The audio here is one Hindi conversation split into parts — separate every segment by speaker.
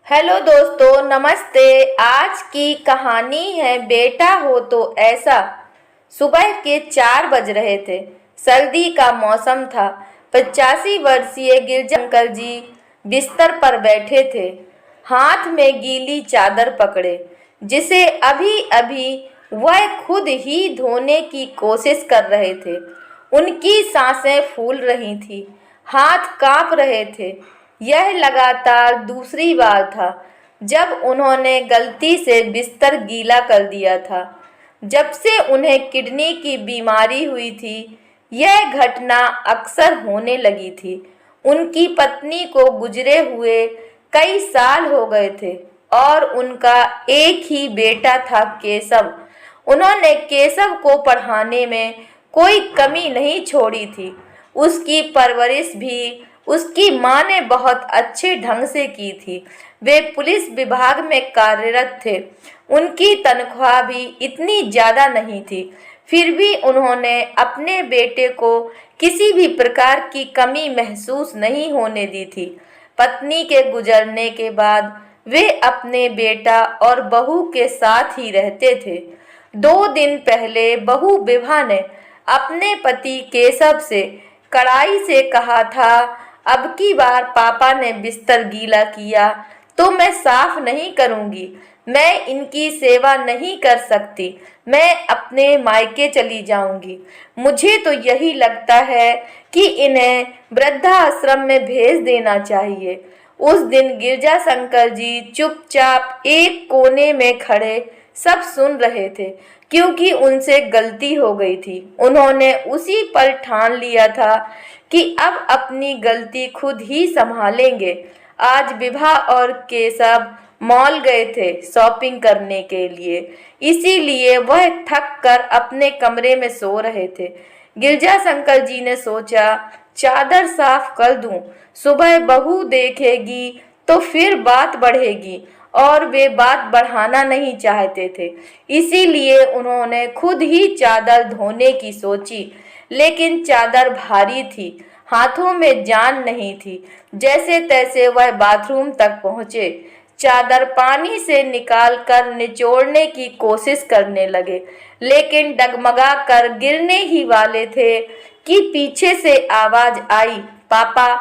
Speaker 1: हेलो दोस्तों, नमस्ते। आज की कहानी है बेटा हो तो ऐसा। सुबह के 4 बज रहे थे। सर्दी का मौसम था। 85 वर्षीय गिरजा अंकल जी बिस्तर पर बैठे थे, हाथ में गीली चादर पकड़े, जिसे अभी अभी वह खुद ही धोने की कोशिश कर रहे थे। उनकी सांसें फूल रही थी, हाथ कांप रहे थे। यह लगातार दूसरी बार था जब उन्होंने गलती से बिस्तर गीला कर दिया था। जब से उन्हें किडनी की बीमारी हुई थी, यह घटना अक्सर होने लगी थी। उनकी पत्नी को गुजरे हुए कई साल हो गए थे और उनका एक ही बेटा था, केशव। उन्होंने केशव को पढ़ाने में कोई कमी नहीं छोड़ी थी। उसकी परवरिश भी उसकी माँ ने बहुत अच्छे ढंग से की थी। वे पुलिस विभाग में कार्यरत थे। उनकी तनख्वाह भी इतनी ज़्यादा नहीं थी, फिर भी उन्होंने अपने बेटे को किसी भी प्रकार की कमी महसूस नहीं होने दी थी। पत्नी के गुजरने के बाद वे अपने बेटा और बहू के साथ ही रहते थे। 2 दिन पहले बहू विभा ने अपने पति केशव से कड़ाई से कहा था, अब की बार पापा ने बिस्तर गीला किया तो मैं साफ नहीं करूंगी। मैं इनकी सेवा नहीं कर सकती। मैं अपने मायके चली जाऊंगी। मुझे तो यही लगता है कि इन्हें वृद्धाश्रम में भेज देना चाहिए। उस दिन गिरजा शंकर जी चुपचाप एक कोने में खड़े सब सुन रहे थे, क्योंकि उनसे गलती हो गई थी। उन्होंने उसी पल ठान लिया था कि अब अपनी गलती खुद ही संभालेंगे। आज विभा और केशव मॉल गए थे शॉपिंग करने के लिए, इसीलिए वह थक कर अपने कमरे में सो रहे थे। गिरजा शंकर जी ने सोचा, चादर साफ कर दूं, सुबह बहू देखेगी तो फिर बात बढ़ेगी, और वे बात बढ़ाना नहीं चाहते थे। इसीलिए उन्होंने खुद ही चादर धोने की सोची, लेकिन चादर भारी थी, हाथों में जान नहीं थी। जैसे तैसे वह बाथरूम तक पहुंचे, चादर पानी से निकालकर निचोड़ने की कोशिश करने लगे, लेकिन डगमगा कर गिरने ही वाले थे कि पीछे से आवाज आई, पापा।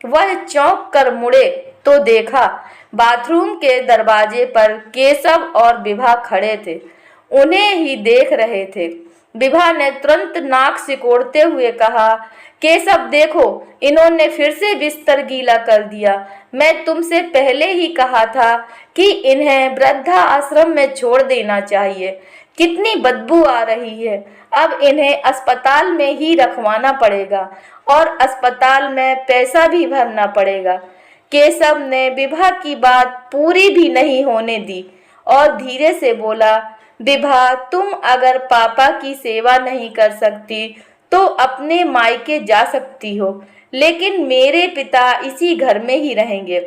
Speaker 1: वह चौंक कर मुड़े तो देखा बाथरूम के दरवाजे पर केशव और विभा खड़े थे, उन्हें ही देख रहे थे। विभा ने तुरंत नाक सिकोड़ते हुए कहा, केशव देखो, इन्होंने फिर से बिस्तर गीला कर दिया। मैं तुमसे पहले ही कहा था कि इन्हें वृद्धा आश्रम में छोड़ देना चाहिए। कितनी बदबू आ रही है। अब इन्हें अस्पताल में ही रखवाना पड़ेगा और अस्पताल में पैसा भी भरना पड़ेगा। केशव ने विभा की बात पूरी भी नहीं होने दी और धीरे से बोला, विभा, तुम अगर पापा की सेवा नहीं कर सकती तो अपने मायके जा सकती हो, लेकिन मेरे पिता इसी घर में ही रहेंगे।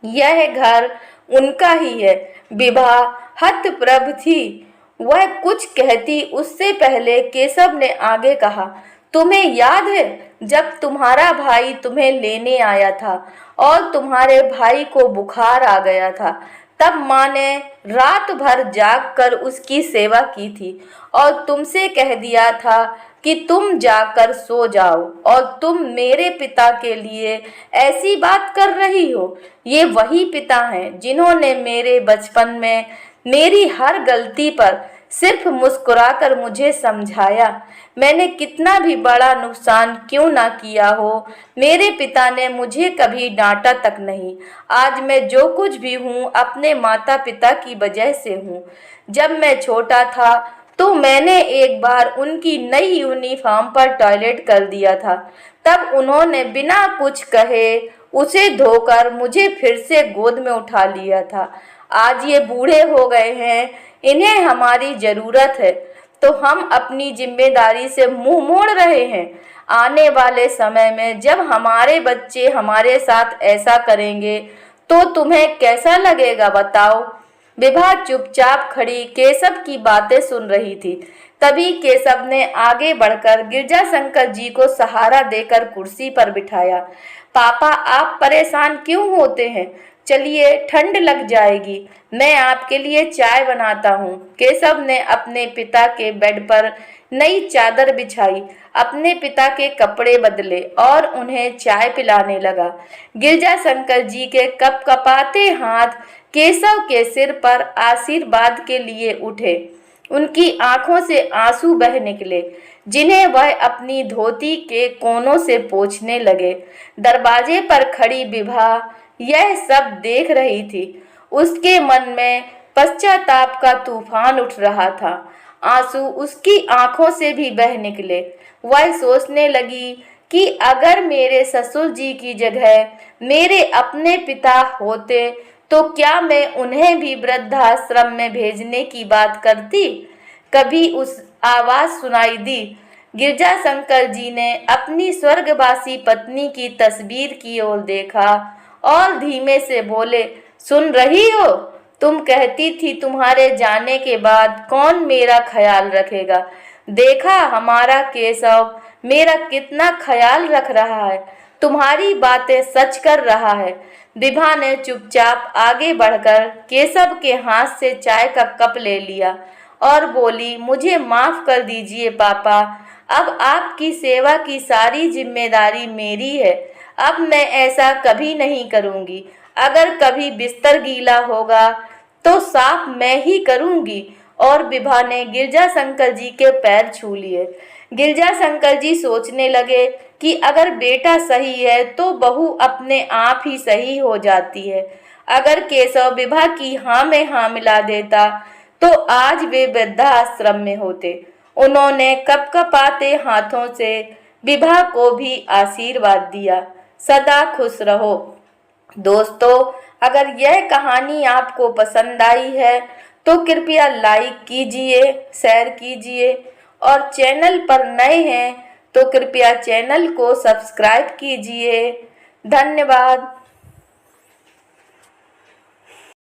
Speaker 1: यह घर उनका ही है। विभा हतप्रभ थी। वह कुछ कहती उससे पहले केशव ने आगे कहा, तुम्हें याद है जब तुम्हारा भाई तुम्हें लेने आया था और तुम्हारे भाई को बुखार आ गया था, तब माँ ने रात भर जाग कर उसकी सेवा की थी और तुमसे कह दिया था कि तुम जाकर सो जाओ, और तुम मेरे पिता के लिए ऐसी बात कर रही हो। ये वही पिता हैं जिन्होंने मेरे बचपन में मेरी हर गलती पर सिर्फ मुस्कुराकर मुझे समझाया। मैंने कितना भी बड़ा नुकसान क्यों ना किया हो, मेरे पिता ने मुझे कभी डांटा तक नहीं। आज मैं जो कुछ भी हूँ अपने माता पिता की वजह से हूँ। जब मैं छोटा था तो मैंने एक बार उनकी नई यूनिफॉर्म पर टॉयलेट कर दिया था। तब उन्होंने बिना कुछ कहे उसे धोकर मुझे फिर से गोद में उठा लिया था। आज ये बूढ़े हो गए हैं, इन्हें हमारी ज़रूरत है, तो हम अपनी जिम्मेदारी से मुंह मोड़ रहे हैं। आने वाले समय में जब हमारे बच्चे हमारे साथ ऐसा करेंगे तो तुम्हें कैसा लगेगा, बताओ। विभा चुपचाप खड़ी केशव की बातें सुन रही थी। तभी केशव ने आगे बढ़कर गिरजा शंकर जी को सहारा देकर कुर्सी पर बिठाया। पापा, आप परेशान क्यों होते हैं? चलिए, ठंड लग जाएगी, मैं आपके लिए चाय बनाता हूँ। केशव ने अपने पिता के बेड पर नई चादर बिछाई, अपने पिता के कपड़े बदले और उन्हें चाय पिलाने लगा। गिरजाशंकर जी के कपकपाते हाथ केशव के सिर पर आशीर्वाद के लिए उठे। उनकी आंखों से आंसू बह निकले, जिन्हें वह अपनी धोती के कोनों से पोंछने लगे। दरवाजे पर खड़ी विभा यह सब देख रही थी। उसके मन में पश्चाताप का तूफान उठ रहा था। आंसू उसकी आंखों से भी बह निकले। वह सोचने लगी कि अगर मेरे ससुर जी की जगह मेरे अपने पिता होते तो क्या मैं उन्हें भी वृद्धाश्रम में भेजने की बात करती। कभी उस आवाज सुनाई दी। गिरजाशंकर जी ने अपनी स्वर्गवासी पत्नी की तस्वीर की ओर देखा और धीमे से बोले, सुन रही हो? तुम कहती थी तुम्हारे जाने के बाद कौन मेरा ख्याल रखेगा। देखा हमारा केशव मेरा कितना ख्याल रख रहा है, तुम्हारी बातें सच कर रहा है। विभा ने चुपचाप आगे बढ़कर केशव के हाथ से चाय का कप ले लिया और बोली, मुझे माफ कर दीजिए पापा, अब आपकी सेवा की सारी जिम्मेदारी मेरी है। अब मैं ऐसा कभी नहीं करूंगी। अगर कभी बिस्तर गीला होगा तो साफ मैं ही करूंगी। और विभा ने गिरजाशंकर जी के पैर छू लिए। गिरजाशंकर जी सोचने लगे कि अगर बेटा सही है तो बहू अपने आप ही सही हो जाती है। अगर केशव विभा की हाँ में हाँ मिला देता तो आज वे वृद्धाश्रम में होते। उन्होंने कपकपाते हाथों से विभा को भी आशीर्वाद दिया। सदा खुश रहो। दोस्तों, अगर यह कहानी आपको पसंद आई है तो कृपया लाइक कीजिए, शेयर कीजिए और चैनल पर नए हैं तो कृपया चैनल को सब्सक्राइब कीजिए। धन्यवाद।